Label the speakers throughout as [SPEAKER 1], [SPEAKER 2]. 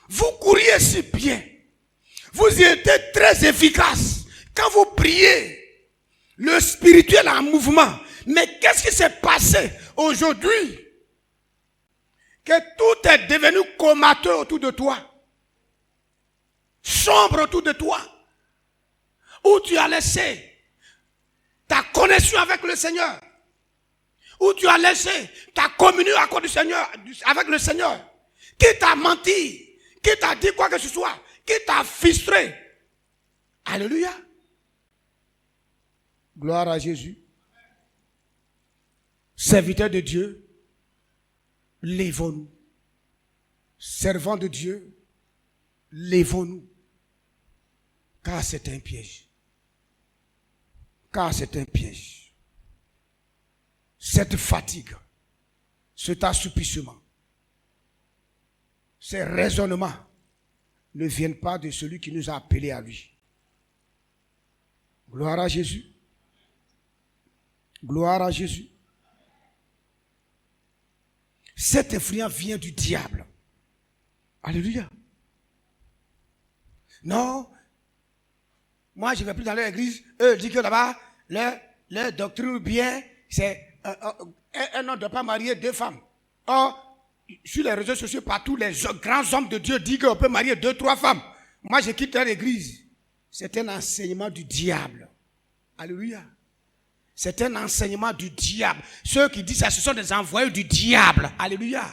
[SPEAKER 1] Vous couriez si bien. Vous y étiez très efficace. Quand vous priez, le spirituel est en mouvement. Mais qu'est-ce qui s'est passé aujourd'hui? Que tout est devenu comateux autour de toi. Sombre autour de toi. Où tu as laissé ta connexion avec le Seigneur. Où tu as laissé ta communion à cause du Seigneur, avec le Seigneur. Qui t'a menti? Qui t'a dit quoi que ce soit? Qui t'a frustré? Alléluia. Gloire à Jésus. Serviteurs de Dieu, lèvons-nous. Servants de Dieu, lèvons-nous. Car c'est un piège. Car c'est un piège. Cette fatigue, cet assoupissement, ces raisonnements ne viennent pas de celui qui nous a appelés à lui. Gloire à Jésus. Gloire à Jésus. Cette influence vient du diable. Alléluia. Non. Moi, je ne vais plus dans l'église. Eux disent que là-bas, leur doctrine bien, c'est un homme ne doit pas marier 2 femmes. Or, sur les réseaux sociaux, partout, les grands hommes de Dieu disent qu'on peut marier 2, 3 femmes. Moi, je quitte l'église. C'est un enseignement du diable. Alléluia. C'est un enseignement du diable. Ceux qui disent ça, ce sont des envoyés du diable. Alléluia.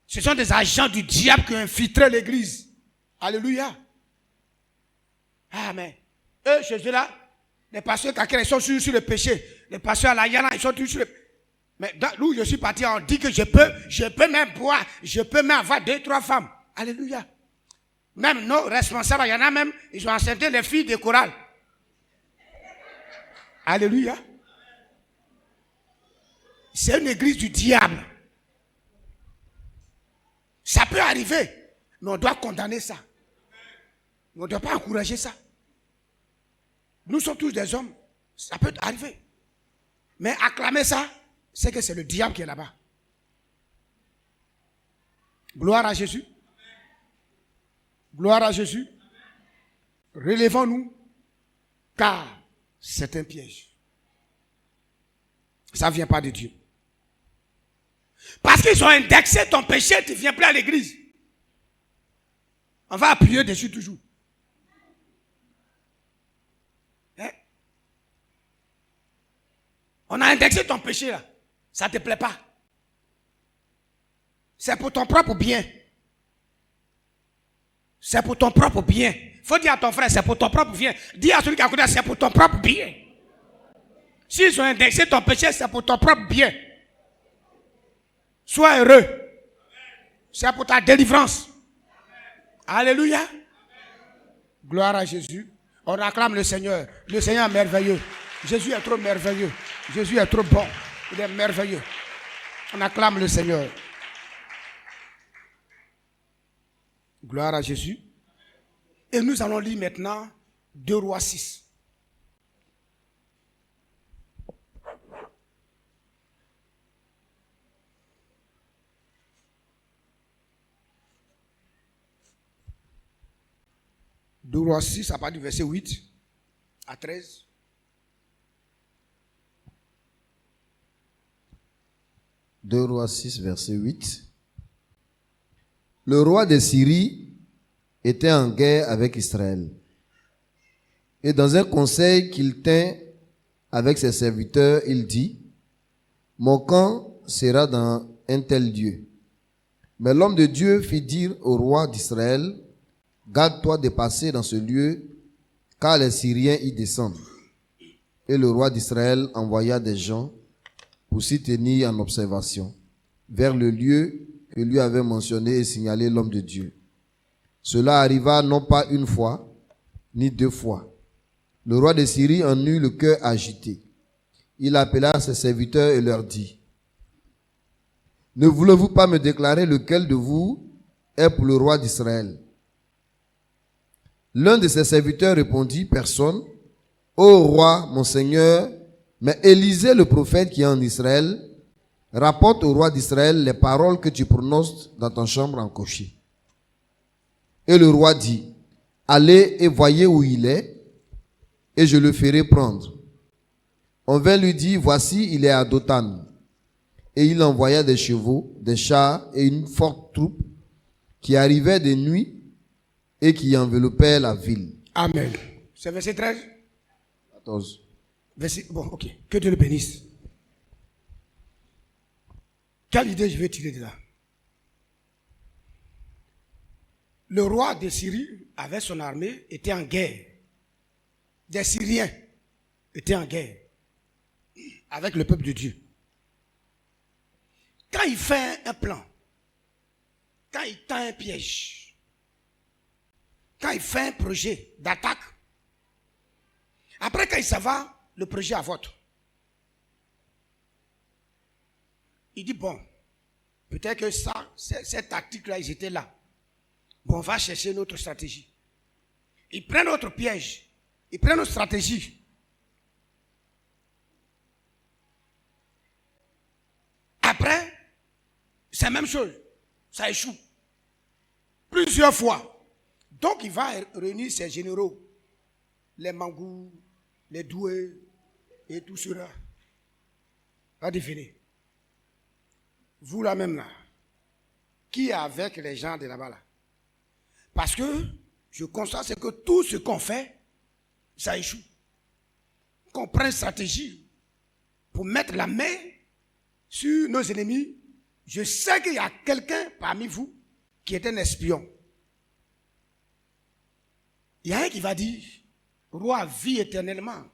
[SPEAKER 1] Ce sont des agents du diable qui ont infiltré l'église. Alléluia. Amen. Eux, chez eux là, les pasteurs Kakera, ils sont sur le péché. Les pasteurs à la Yana, ils sont toujours sur le... Mais où je suis parti, on dit que je peux même boire, je peux même avoir 2, 3 femmes. Alléluia. Même nos responsables, il y en a même, ils ont enceinté les filles de chorale. Alléluia. C'est une église du diable. Ça peut arriver, mais on doit condamner ça. On ne doit pas encourager ça. Nous sommes tous des hommes. Ça peut arriver. Mais acclamer ça, c'est que c'est le diable qui est là-bas. Gloire à Jésus. Gloire à Jésus. Relevons-nous, car c'est un piège. Ça ne vient pas de Dieu. Parce qu'ils ont indexé ton péché, tu ne viens plus à l'église. On va appuyer dessus toujours. Hein? On a indexé ton péché là. Ça ne te plaît pas. C'est pour ton propre bien. C'est pour ton propre bien. Il faut dire à ton frère, c'est pour ton propre bien. Dis à celui qui a côté, c'est pour ton propre bien. S'ils ont indexé ton péché, c'est pour ton propre bien. Sois heureux. C'est pour ta délivrance. Alléluia. Gloire à Jésus. On acclame le Seigneur. Le Seigneur est merveilleux. Jésus est trop merveilleux. Jésus est trop bon. Il est merveilleux. On acclame le Seigneur. Gloire à Jésus. Et nous allons lire maintenant 2 Rois 6. Deux Rois 6, à partir du verset 8 à 13.
[SPEAKER 2] Deux Rois 6, verset 8. Le roi de Syrie était en guerre avec Israël. Et dans un conseil qu'il tint avec ses serviteurs, il dit, « Mon camp sera dans un tel lieu. » Mais l'homme de Dieu fit dire au roi d'Israël, « Garde-toi de passer dans ce lieu, car les Syriens y descendent. » Et le roi d'Israël envoya des gens pour s'y tenir en observation, vers le lieu que lui avait mentionné et signalé l'homme de Dieu. Cela arriva non pas une fois, ni 2 fois. Le roi de Syrie en eut le cœur agité. Il appela ses serviteurs et leur dit, « Ne voulez-vous pas me déclarer lequel de vous est pour le roi d'Israël ?» L'un de ses serviteurs répondit, « Personne. Ô roi, mon seigneur, mais Élisée le prophète qui est en Israël, rapporte au roi d'Israël les paroles que tu prononces dans ton chambre en cocher. » Et le roi dit, allez et voyez où il est, et je le ferai prendre. On vint lui dire, voici, il est à Dothan. Et il envoya des chevaux, des chars et une forte troupe qui arrivait de nuit et qui enveloppait la ville.
[SPEAKER 1] Amen. C'est verset 13.
[SPEAKER 2] 14.
[SPEAKER 1] Bon, ok. Que Dieu le bénisse. Quelle idée je vais tirer de là? Le roi de Syrie, avec son armée, était en guerre. Des Syriens étaient en guerre avec le peuple de Dieu. Quand il fait un plan, quand il tend un piège, quand il fait un projet d'attaque, après quand il s'en va, le projet avorte. Il dit, bon, peut-être que ça, cette tactique-là, ils étaient là. Bon, on va chercher une autre stratégie. Ils prennent notre piège. Ils prennent notre stratégie. Après, c'est la même chose. Ça échoue. Plusieurs fois. Donc, il va réunir ses généraux. Les Mangou, les Doués et tout cela. Va définir. Vous là même là. Qui est avec les gens de là-bas là? Parce que je constate c'est que tout ce qu'on fait, ça échoue. Qu'on prenne stratégie pour mettre la main sur nos ennemis. Je sais qu'il y a quelqu'un parmi vous qui est un espion. Il y a un qui va dire, roi, vis éternellement.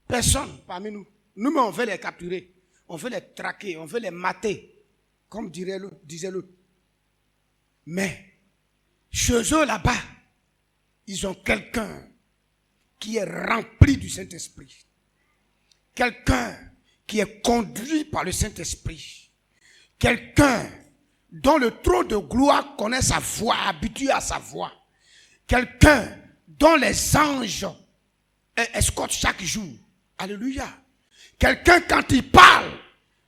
[SPEAKER 1] Personne parmi nous. Nous, on veut les capturer. On veut les traquer. On veut les mater. Comme disait l'autre. Mais, chez eux là-bas, ils ont quelqu'un qui est rempli du Saint-Esprit. Quelqu'un qui est conduit par le Saint-Esprit. Quelqu'un dont le trône de gloire connaît sa voix, habitué à sa voix. Quelqu'un dont les anges escortent chaque jour. Alléluia. Quelqu'un, quand il parle,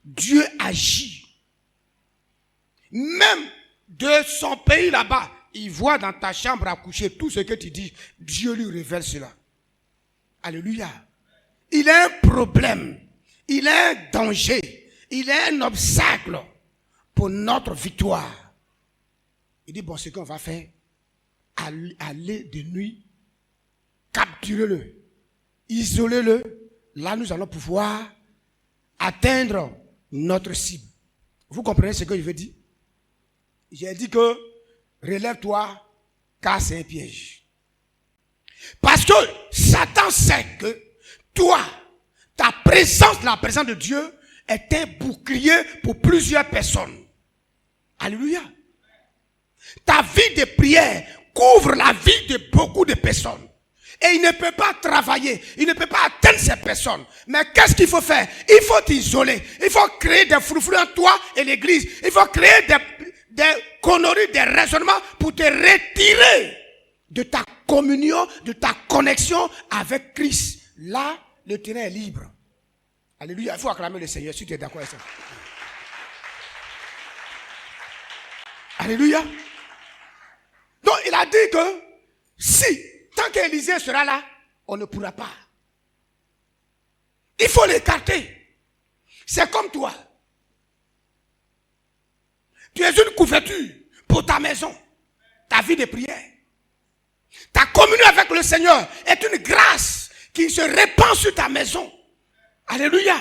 [SPEAKER 1] Dieu agit. Même de son pays là-bas, il voit dans ta chambre à coucher tout ce que tu dis. Dieu lui révèle cela. Alléluia. Il a un problème. Il a un danger. Il a un obstacle pour notre victoire. Il dit, bon, ce qu'on va faire, aller de nuit, capturer-le, isoler-le. Là, nous allons pouvoir atteindre notre cible. Vous comprenez ce que je veux dire? J'ai dit que relève-toi, car c'est un piège. Parce que Satan sait que toi, ta présence, la présence de Dieu, est un bouclier pour plusieurs personnes. Alléluia. Ta vie de prière couvre la vie de beaucoup de personnes. Et il ne peut pas travailler, il ne peut pas atteindre ces personnes. Mais qu'est-ce qu'il faut faire? Il faut t'isoler. Il faut créer des froufrous en toi et l'église. Il faut créer des conneries, des raisonnements pour te retirer de ta communion, de ta connexion avec Christ. Là, le terrain est libre. Alléluia. Il faut acclamer le Seigneur si tu es d'accord avec ça. Alléluia. Donc, il a dit que si, tant qu'Élisée sera là, on ne pourra pas. Il faut l'écarter. C'est comme toi. Tu es une couverture pour ta maison, ta vie de prière. Ta communion avec le Seigneur est une grâce qui se répand sur ta maison. Alléluia.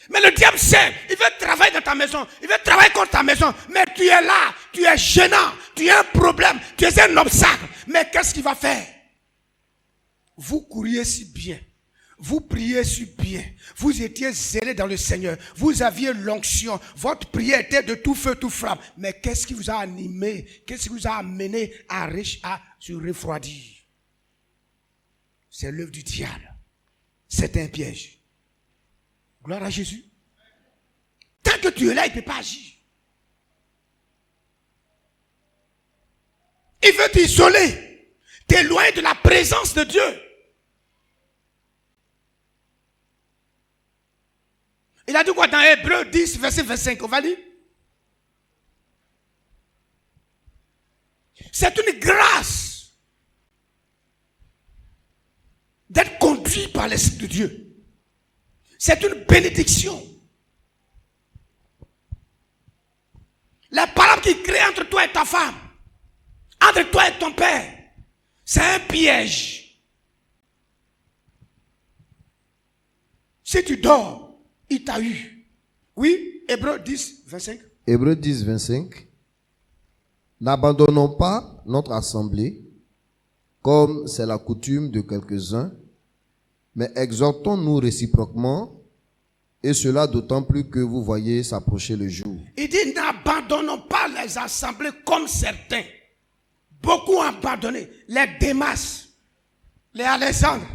[SPEAKER 1] Mais le diable sait, il veut travailler dans ta maison, il veut travailler contre ta maison, mais tu es là, tu es gênant, tu es un problème, tu es un obstacle. Mais qu'est-ce qu'il va faire? Vous couriez si bien, vous priez si bien, vous étiez zélés dans le Seigneur, vous aviez l'onction, votre prière était de tout feu, tout flamme. Mais qu'est-ce qui vous a animé? Qu'est-ce qui vous a amené à se refroidir? C'est l'œuvre du diable. C'est un piège. Gloire à Jésus. Tant que tu es là, il ne peut pas agir. Il veut t'isoler, t'éloigner de la présence de Dieu. Il a dit quoi dans Hébreux 10, verset 25? On va lire. C'est une grâce d'être conduit par l'Esprit de Dieu. C'est une bénédiction. La parole qui crée entre toi et ta femme, entre toi et ton père, c'est un piège. Si tu dors, il t'a eu. Oui, Hébreux 10, 25.
[SPEAKER 2] Hébreux 10, 25. N'abandonnons pas notre assemblée, comme c'est la coutume de quelques-uns, mais exhortons-nous réciproquement, et cela d'autant plus que vous voyez s'approcher le jour.
[SPEAKER 1] Il dit, n'abandonnons pas les assemblées comme certains. Beaucoup ont abandonné. Les Démas, les Alexandres,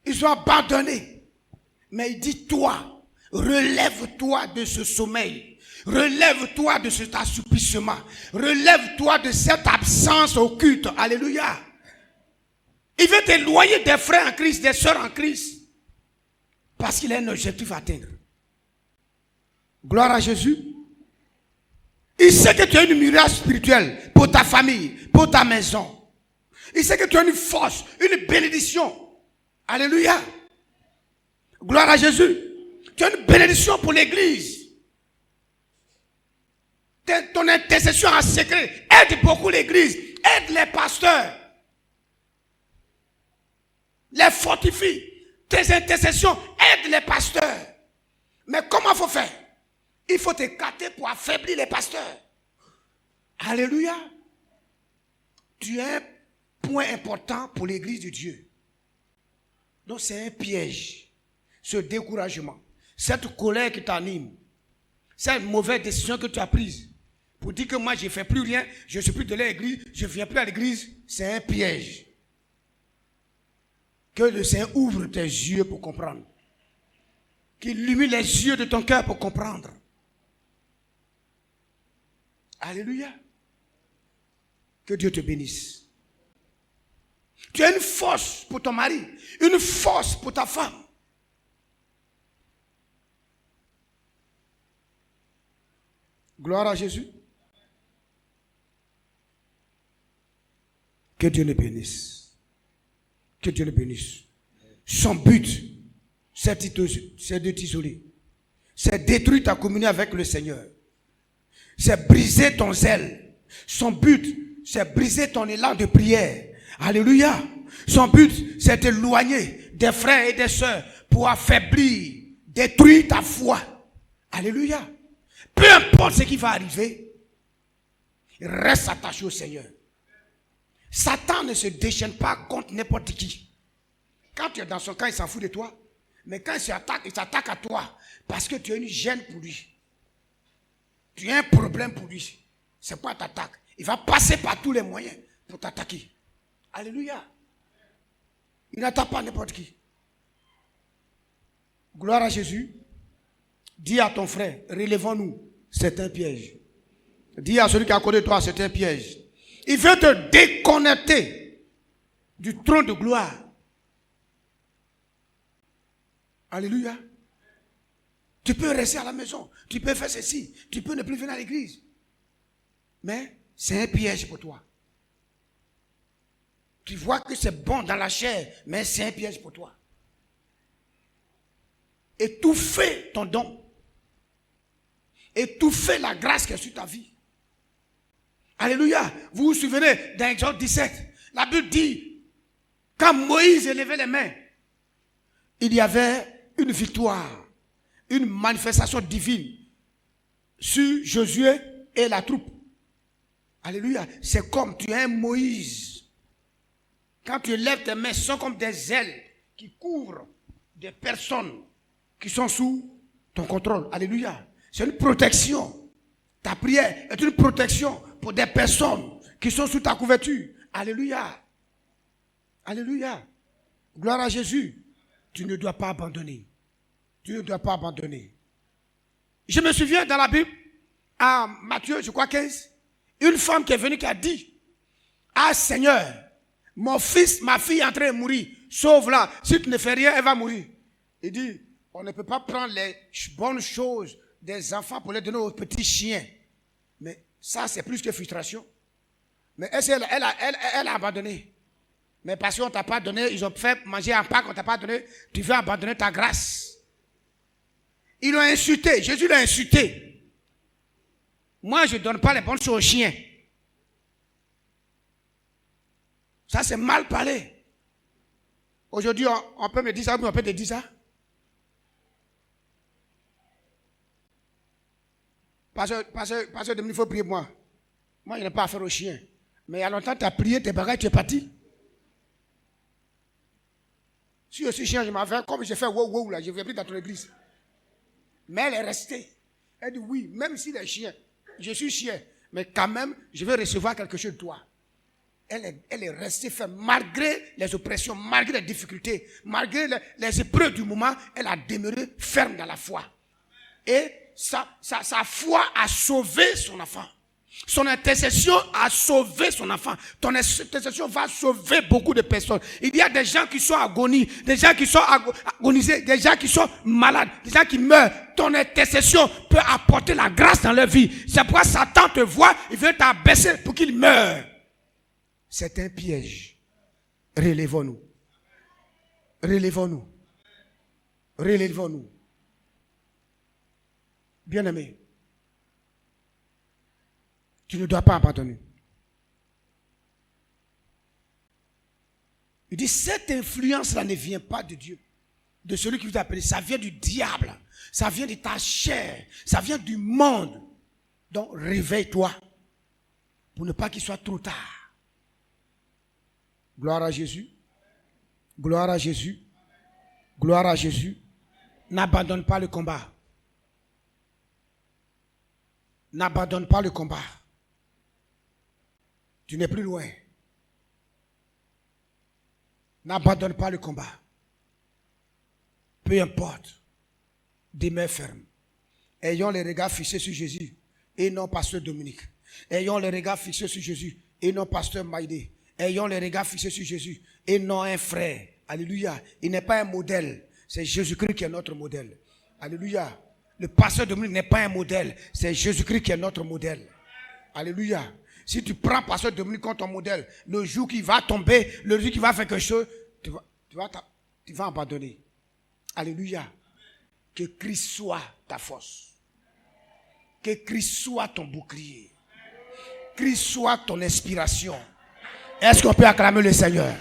[SPEAKER 1] ils ont abandonné. Mais il dit, toi, relève-toi de ce sommeil. Relève-toi de cet assoupissement. Relève-toi de cette absence au culte. Alléluia. Il veut t'éloigner des frères en Christ, des sœurs en Christ. Parce qu'il a un objectif à atteindre. Gloire à Jésus. Il sait que tu as une muraille spirituelle pour ta famille, pour ta maison. Il sait que tu as une force, une bénédiction. Alléluia. Gloire à Jésus. Tu as une bénédiction pour l'église. Ton intercession en secret aide beaucoup l'église, aide les pasteurs, les fortifie. Tes intercessions aident les pasteurs. Mais comment il faut faire? Il faut t'écarter pour affaiblir les pasteurs. Alléluia. Tu es un point important pour l'église de Dieu. Donc c'est un piège. Ce découragement, cette colère qui t'anime, cette mauvaise décision que tu as prise pour dire que moi je ne fais plus rien, je ne suis plus de l'église, je ne viens plus à l'église, c'est un piège. Que le Seigneur ouvre tes yeux pour comprendre. Qu'il illumine les yeux de ton cœur pour comprendre. Alléluia. Que Dieu te bénisse. Tu as une force pour ton mari, une force pour ta femme. Gloire à Jésus. Que Dieu le bénisse. Que Dieu le bénisse. Son but, c'est de t'isoler. C'est détruire ta communion avec le Seigneur. C'est briser ton zèle. Son but, c'est briser ton élan de prière. Alléluia. Son but, c'est d'éloigner des frères et des sœurs pour affaiblir, détruire ta foi. Alléluia. Peu importe ce qui va arriver, reste attaché au Seigneur. Satan ne se déchaîne pas contre n'importe qui. Quand tu es dans son camp, il s'en fout de toi. Mais quand il s'attaque à toi parce que tu as une gêne pour lui. Tu as un problème pour lui. C'est quoi t'attaque? Il va passer par tous les moyens pour t'attaquer. Alléluia. Il n'attaque pas n'importe qui. Gloire à Jésus. Dis à ton frère, relevons-nous. C'est un piège. Dis à celui qui est à côté de toi, c'est un piège. Il veut te déconnecter du trône de gloire. Alléluia. Tu peux rester à la maison. Tu peux faire ceci. Tu peux ne plus venir à l'église. Mais c'est un piège pour toi. Tu vois que c'est bon dans la chair, mais c'est un piège pour toi. Étouffer ton don. Étouffer la grâce qui est sur ta vie. Alléluia. Vous vous souvenez dans Exode 17. La Bible dit, quand Moïse élevait les mains, il y avait une victoire, une manifestation divine sur Josué et la troupe. Alléluia. C'est comme tu es un Moïse. Quand tu lèves tes mains, ce sont comme des ailes qui couvrent des personnes qui sont sous ton contrôle. Alléluia. C'est une protection. Ta prière est une protection pour des personnes qui sont sous ta couverture. Alléluia. Alléluia. Gloire à Jésus. Tu ne dois pas abandonner. Tu ne dois pas abandonner. Je me souviens dans la Bible, à Matthieu, je crois 15, une femme qui est venue qui a dit, ah Seigneur, mon fils, ma fille est en train de mourir. Sauve-la. Si tu ne fais rien, elle va mourir. Il dit, on ne peut pas prendre les bonnes choses des enfants pour les donner aux petits chiens. Mais ça, c'est plus que frustration. Mais elle a abandonné. Mais parce qu'on ne t'a pas donné, ils ont fait manger en Pâques, on ne t'a pas donné, tu veux abandonner ta grâce. Ils l'ont insulté, Jésus l'a insulté. Moi, je ne donne pas les bonnes choses aux chiens. Ça, c'est mal parlé. Aujourd'hui, on peut me dire ça, ou on peut te dire ça. Parce que il faut prier pour moi. Moi, je n'ai pas affaire aux chiens. Mais il y a longtemps, tu as prié, tes bagages, tu es parti. Si je suis chien, je m'en vais, comme j'ai fait wow, là, je ne vais plus dans ton église. Mais elle est restée. Elle dit oui, même si les chiens, je suis chien, mais quand même, je vais recevoir quelque chose de toi. Elle est restée ferme, malgré les oppressions, malgré les difficultés, malgré les épreuves du moment, elle a demeuré ferme dans la foi. Et sa foi a sauvé son enfant. Son intercession a sauvé son enfant. Ton intercession va sauver beaucoup de personnes. Il y a des gens qui sont agonisés, des gens qui sont agonisés, des gens qui sont malades, des gens qui meurent. Ton intercession peut apporter la grâce dans leur vie. C'est pourquoi Satan te voit, il veut t'abaisser pour qu'il meure. C'est un piège. Relevons-nous. Relevons-nous. Relevons-nous. Bien-aimé, tu ne dois pas abandonner. Il dit, cette influence-là ne vient pas de Dieu, de celui qui vous a appelé. Ça vient du diable, ça vient de ta chair, ça vient du monde. Donc, réveille-toi pour ne pas qu'il soit trop tard. Gloire à Jésus. Gloire à Jésus. Gloire à Jésus. N'abandonne pas le combat. N'abandonne pas le combat. Tu n'es plus loin. N'abandonne pas le combat. Peu importe. Demeure ferme. Ayons les regards fixés sur Jésus et non pasteur Dominique. Ayons les regards fixés sur Jésus et non pasteur Maïdé. Ayons les regards fixés sur Jésus et non un frère. Alléluia. Il n'est pas un modèle. C'est Jésus-Christ qui est notre modèle. Alléluia. Le pasteur Dominique n'est pas un modèle. C'est Jésus-Christ qui est notre modèle. Alléluia. Si tu prends pasteur Dominique comme ton modèle, le jour qu'il va tomber, le jour qu'il va faire quelque chose, tu vas abandonner. Alléluia. Que Christ soit ta force. Que Christ soit ton bouclier. Christ soit ton inspiration. Est-ce qu'on peut acclamer le Seigneur?